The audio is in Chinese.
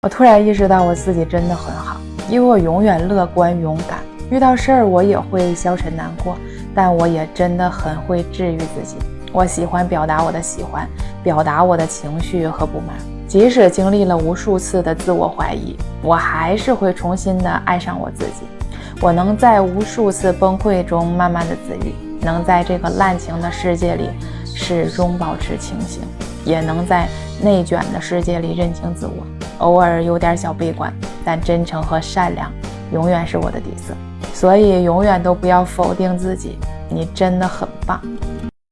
我突然意识到我自己真的很好，因为我永远乐观勇敢，遇到事儿我也会消沉难过，但我也真的很会治愈自己。我喜欢表达我的喜欢，表达我的情绪和不满，即使经历了无数次的自我怀疑，我还是会重新的爱上我自己。我能在无数次崩溃中慢慢的自愈，能在这个滥情的世界里始终保持清醒，也能在内卷的世界里认清自我，偶尔有点小悲观，但真诚和善良永远是我的底色。所以永远都不要否定自己，你真的很棒。